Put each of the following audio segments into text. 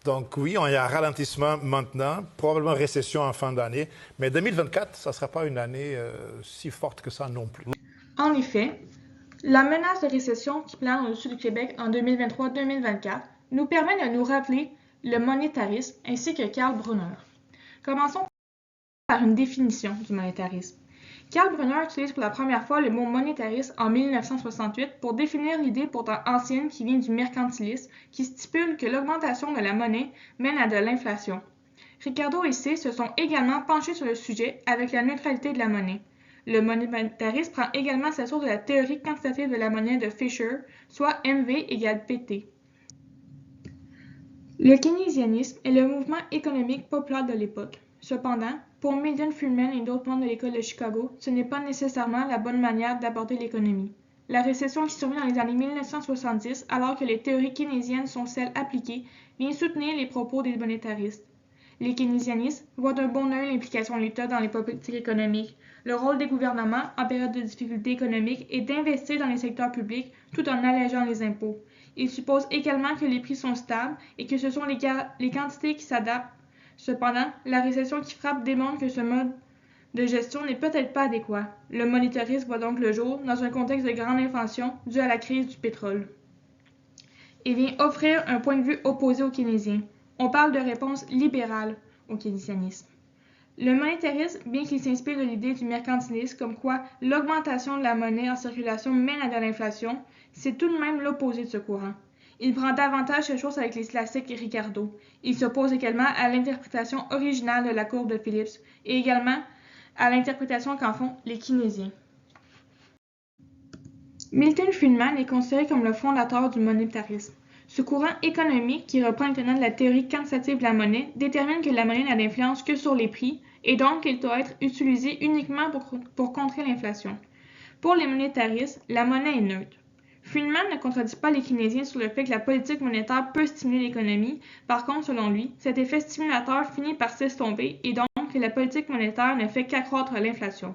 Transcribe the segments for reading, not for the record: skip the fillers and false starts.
Donc oui, on y a un ralentissement maintenant, probablement récession en fin d'année, mais 2024, ça ne sera pas une année si forte que ça non plus. En effet, la menace de récession qui plane au-dessus du Québec en 2023-2024 nous permet de nous rappeler le monétarisme ainsi que Karl Brunner. Commençons par une définition du monétarisme. Karl Brunner utilise pour la première fois le mot monétarisme en 1968 pour définir l'idée pourtant ancienne qui vient du mercantilisme, qui stipule que l'augmentation de la monnaie mène à de l'inflation. Ricardo et C se sont également penchés sur le sujet avec la neutralité de la monnaie. Le monétarisme prend également sa source de la théorie quantitative de la monnaie de Fisher, soit MV égale PT. Le keynésianisme est le mouvement économique populaire de l'époque. Cependant, pour Milton Friedman et d'autres membres de l'école de Chicago, ce n'est pas nécessairement la bonne manière d'aborder l'économie. La récession qui survient dans les années 1970, alors que les théories keynésiennes sont celles appliquées, vient soutenir les propos des monétaristes. Les keynésianistes voient d'un bon œil l'implication de l'État dans les politiques économiques. Le rôle des gouvernements en période de difficultés économiques est d'investir dans les secteurs publics tout en allégeant les impôts. Ils supposent également que les prix sont stables et que ce sont les quantités qui s'adaptent. Cependant, la récession qui frappe démontre que ce mode de gestion n'est peut-être pas adéquat. Le monétarisme voit donc le jour dans un contexte de grande inflation due à la crise du pétrole. Il vient offrir un point de vue opposé au keynésien. On parle de réponse libérale au keynésianisme. Le monétarisme, bien qu'il s'inspire de l'idée du mercantilisme comme quoi l'augmentation de la monnaie en circulation mène à de l'inflation, c'est tout de même l'opposé de ce courant. Il prend davantage ses choses avec les classiques et Ricardo. Il s'oppose également à l'interprétation originale de la courbe de Phillips et également à l'interprétation qu'en font les keynésiens. Milton Friedman est considéré comme le fondateur du monétarisme. Ce courant économique, qui reprend le tenant de la théorie quantitative de la monnaie, détermine que la monnaie n'a d'influence que sur les prix et donc qu'elle doit être utilisée uniquement pour contrer l'inflation. Pour les monétaristes, la monnaie est neutre. Friedman ne contredit pas les keynésiens sur le fait que la politique monétaire peut stimuler l'économie. Par contre, selon lui, cet effet stimulateur finit par s'estomper et donc que la politique monétaire ne fait qu'accroître l'inflation.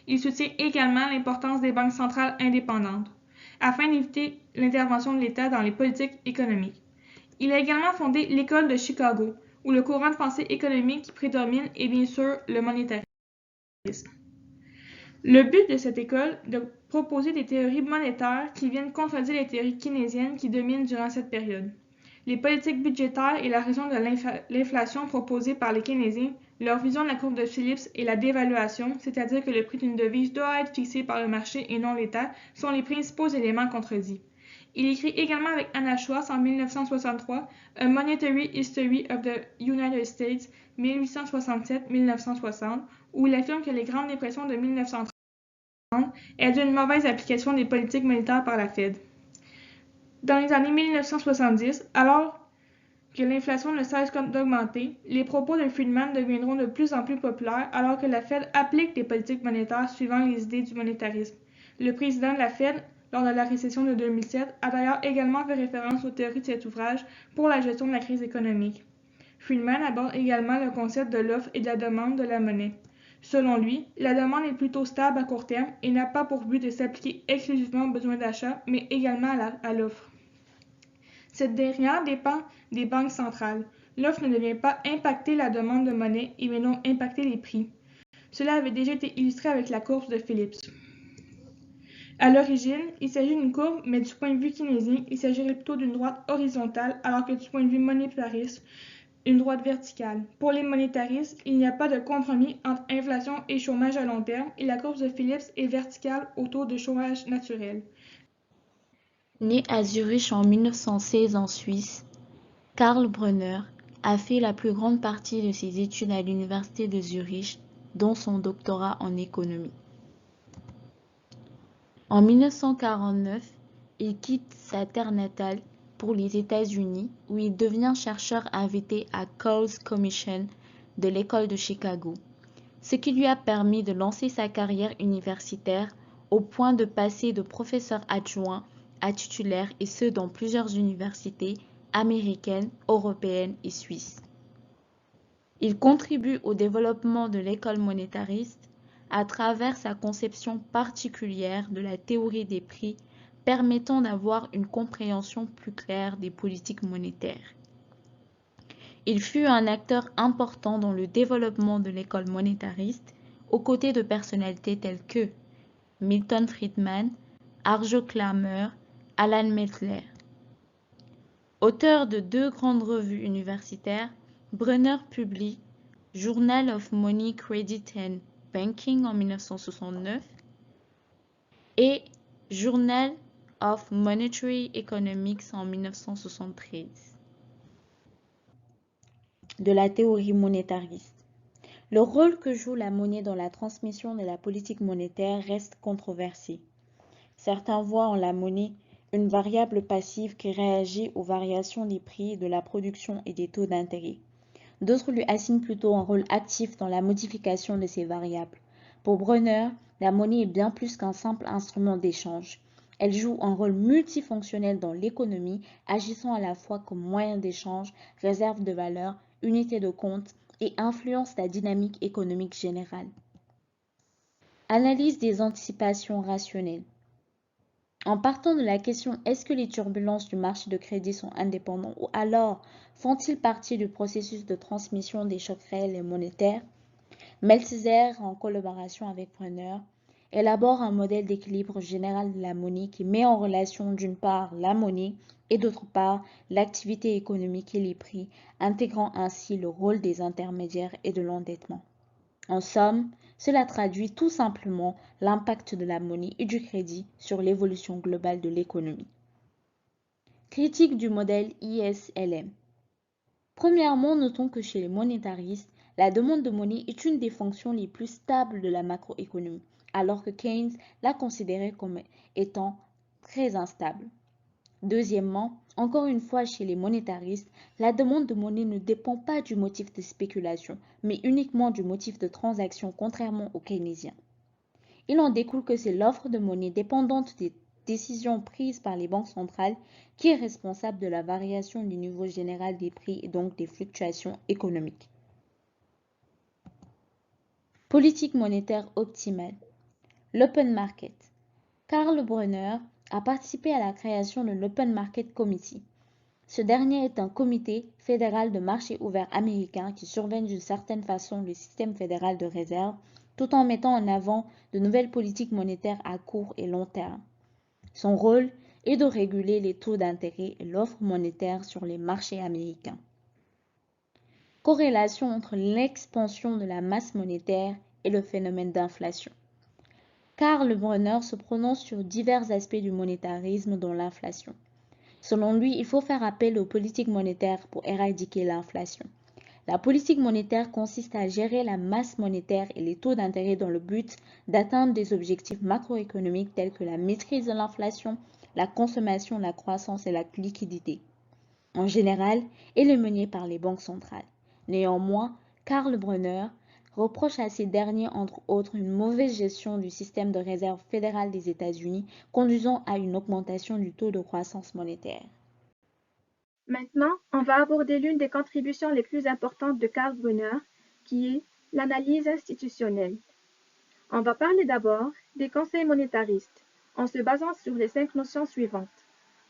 Il soutient également l'importance des banques centrales indépendantes, afin d'éviter l'intervention de l'État dans les politiques économiques. Il a également fondé l'École de Chicago, où le courant de pensée économique qui prédomine est bien sûr le monétarisme. Le but de cette école est de proposer des théories monétaires qui viennent contredire les théories keynésiennes qui dominent durant cette période. Les politiques budgétaires et la raison de l'inflation proposée par les keynésiens, leur vision de la courbe de Phillips et la dévaluation, c'est-à-dire que le prix d'une devise doit être fixé par le marché et non l'État, sont les principaux éléments contredits. Il écrit également avec Anna Schwartz en 1963 A Monetary History of the United States 1867-1960, où il affirme que les grandes dépressions de 1930 est due à une mauvaise application des politiques monétaires par la Fed. Dans les années 1970, alors que l'inflation ne cesse d'augmenter, les propos de Friedman deviendront de plus en plus populaires alors que la Fed applique des politiques monétaires suivant les idées du monétarisme. Le président de la Fed, lors de la récession de 2007, a d'ailleurs également fait référence aux théories de cet ouvrage pour la gestion de la crise économique. Friedman aborde également le concept de l'offre et de la demande de la monnaie. Selon lui, la demande est plutôt stable à court terme et n'a pas pour but de s'appliquer exclusivement aux besoins d'achat, mais également à l'offre. Cette dernière dépend des banques centrales. L'offre ne devient pas impacter la demande de monnaie et mais non impacter les prix. Cela avait déjà été illustré avec la courbe de Phillips. À l'origine, il s'agit d'une courbe, mais du point de vue keynésien, il s'agirait plutôt d'une droite horizontale, alors que du point de vue monétariste, une droite verticale. Pour les monétaristes, il n'y a pas de compromis entre inflation et chômage à long terme et la courbe de Phillips est verticale autour du chômage naturel. Né à Zurich en 1916 en Suisse, Karl Brunner a fait la plus grande partie de ses études à l'université de Zurich, dont son doctorat en économie. En 1949, il quitte sa terre natale pour les États-Unis où il devient chercheur invité à Cowles Commission de l'école de Chicago, ce qui lui a permis de lancer sa carrière universitaire au point de passer de professeur adjoint à titulaire et ce dans plusieurs universités américaines, européennes et suisses. Il contribue au développement de l'école monétariste à travers sa conception particulière de la théorie des prix permettant d'avoir une compréhension plus claire des politiques monétaires. Il fut un acteur important dans le développement de l'école monétariste, aux côtés de personnalités telles que Milton Friedman, Arjo Clammer, Alan Metzler. Auteur de 2 grandes revues universitaires, Brunner publie Journal of Money, Credit and Banking en 1969 et Journal of Monetary Economics en 1973. De la théorie monétariste. Le rôle que joue la monnaie dans la transmission de la politique monétaire reste controversé. Certains voient en la monnaie une variable passive qui réagit aux variations des prix, de la production et des taux d'intérêt. D'autres lui assignent plutôt un rôle actif dans la modification de ces variables. Pour Brunner, la monnaie est bien plus qu'un simple instrument d'échange. Elle joue un rôle multifonctionnel dans l'économie, agissant à la fois comme moyen d'échange, réserve de valeur, unité de compte et influence la dynamique économique générale. Analyse des anticipations rationnelles. En partant de la question est-ce que les turbulences du marché de crédit sont indépendantes ou alors font-ils partie du processus de transmission des chocs réels et monétaires, Meltzer, en collaboration avec Brunner, élabore un modèle d'équilibre général de la monnaie qui met en relation d'une part la monnaie et d'autre part l'activité économique et les prix, intégrant ainsi le rôle des intermédiaires et de l'endettement. En somme, cela traduit tout simplement l'impact de la monnaie et du crédit sur l'évolution globale de l'économie. Critique du modèle ISLM. Premièrement, notons que chez les monétaristes, la demande de monnaie est une des fonctions les plus stables de la macroéconomie, alors que Keynes l'a considérée comme étant très instable. Deuxièmement, encore une fois chez les monétaristes, la demande de monnaie ne dépend pas du motif de spéculation, mais uniquement du motif de transaction, contrairement aux keynésiens. Il en découle que c'est l'offre de monnaie dépendante des décisions prises par les banques centrales qui est responsable de la variation du niveau général des prix et donc des fluctuations économiques. Politique monétaire optimale. L'open market. Karl Brunner a participé à la création de l'Open Market Committee. Ce dernier est un comité fédéral de marché ouvert américain qui surveille d'une certaine façon le système fédéral de réserve tout en mettant en avant de nouvelles politiques monétaires à court et long terme. Son rôle est de réguler les taux d'intérêt et l'offre monétaire sur les marchés américains. Corrélation entre l'expansion de la masse monétaire et le phénomène d'inflation. Karl Brunner se prononce sur divers aspects du monétarisme dont l'inflation. Selon lui, il faut faire appel aux politiques monétaires pour éradiquer l'inflation. La politique monétaire consiste à gérer la masse monétaire et les taux d'intérêt dans le but d'atteindre des objectifs macroéconomiques tels que la maîtrise de l'inflation, la consommation, la croissance et la liquidité. En général, elle est menée par les banques centrales. Néanmoins, Karl Brunner reproche à ces derniers entre autres une mauvaise gestion du système de réserve fédérale des États-Unis, conduisant à une augmentation du taux de croissance monétaire. Maintenant, on va aborder l'une des contributions les plus importantes de Karl Brunner, qui est l'analyse institutionnelle. On va parler d'abord des conseils monétaristes, en se basant sur les 5 notions suivantes.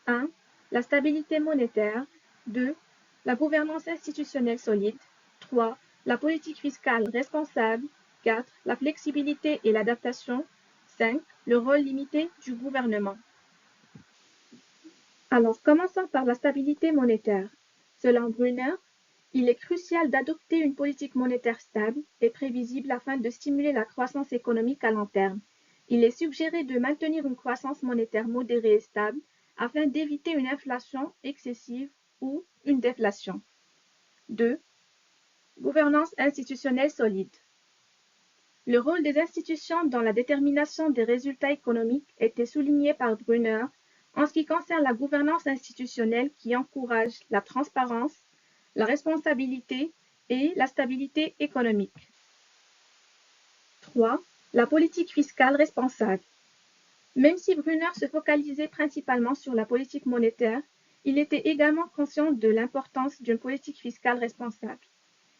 1. La stabilité monétaire. 2. La gouvernance institutionnelle solide. 3. La politique fiscale responsable. 4. La flexibilité et l'adaptation. 5. Le rôle limité du gouvernement. Alors, commençons par la stabilité monétaire. Selon Brunner, il est crucial d'adopter une politique monétaire stable et prévisible afin de stimuler la croissance économique à long terme. Il est suggéré de maintenir une croissance monétaire modérée et stable afin d'éviter une inflation excessive ou une déflation. 2. Gouvernance institutionnelle solide. Le rôle des institutions dans la détermination des résultats économiques était souligné par Brunner en ce qui concerne la gouvernance institutionnelle qui encourage la transparence, la responsabilité et la stabilité économique. 3. La politique fiscale responsable. Même si Brunner se focalisait principalement sur la politique monétaire, il était également conscient de l'importance d'une politique fiscale responsable.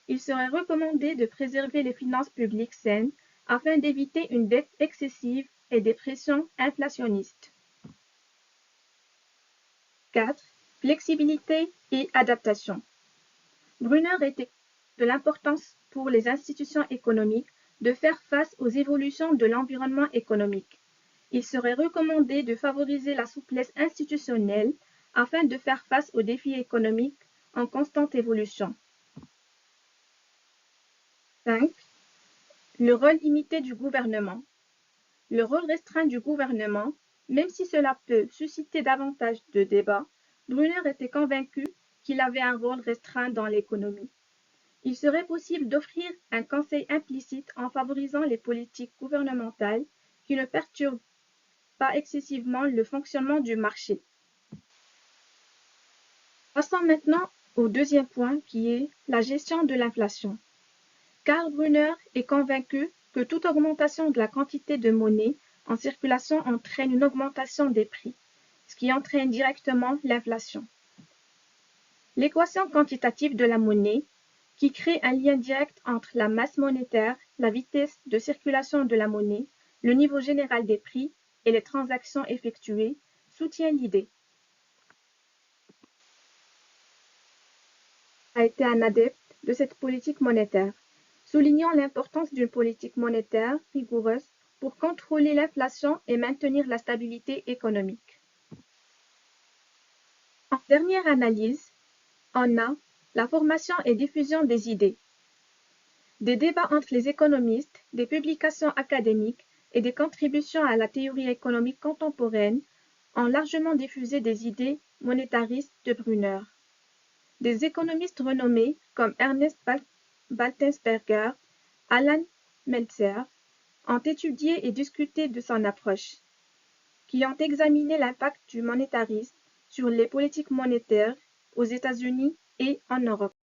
Il serait recommandé de préserver les finances publiques saines afin d'éviter une dette excessive et des pressions inflationnistes. 4. Flexibilité et adaptation. Brunner était de l'importance pour les institutions économiques de faire face aux évolutions de l'environnement économique. Il serait recommandé de favoriser la souplesse institutionnelle afin de faire face aux défis économiques en constante évolution. 5. Le rôle limité du gouvernement. Le rôle restreint du gouvernement, même si cela peut susciter davantage de débats, Brunner était convaincu qu'il avait un rôle restreint dans l'économie. Il serait possible d'offrir un conseil implicite en favorisant les politiques gouvernementales qui ne perturbent pas excessivement le fonctionnement du marché. Passons maintenant au deuxième point qui est la gestion de l'inflation. Karl Brunner est convaincu que toute augmentation de la quantité de monnaie en circulation entraîne une augmentation des prix, ce qui entraîne directement l'inflation. L'équation quantitative de la monnaie, qui crée un lien direct entre la masse monétaire, la vitesse de circulation de la monnaie, le niveau général des prix et les transactions effectuées, soutient l'idée. A été un adepte de cette politique monétaire, soulignant l'importance d'une politique monétaire rigoureuse pour contrôler l'inflation et maintenir la stabilité économique. En dernière analyse, on a la formation et diffusion des idées. Des débats entre les économistes, des publications académiques et des contributions à la théorie économique contemporaine ont largement diffusé des idées monétaristes de Brunner. Des économistes renommés comme Ernest Baltensperger, Alan Meltzer ont étudié et discuté de son approche, qui ont examiné l'impact du monétarisme sur les politiques monétaires aux États-Unis et en Europe.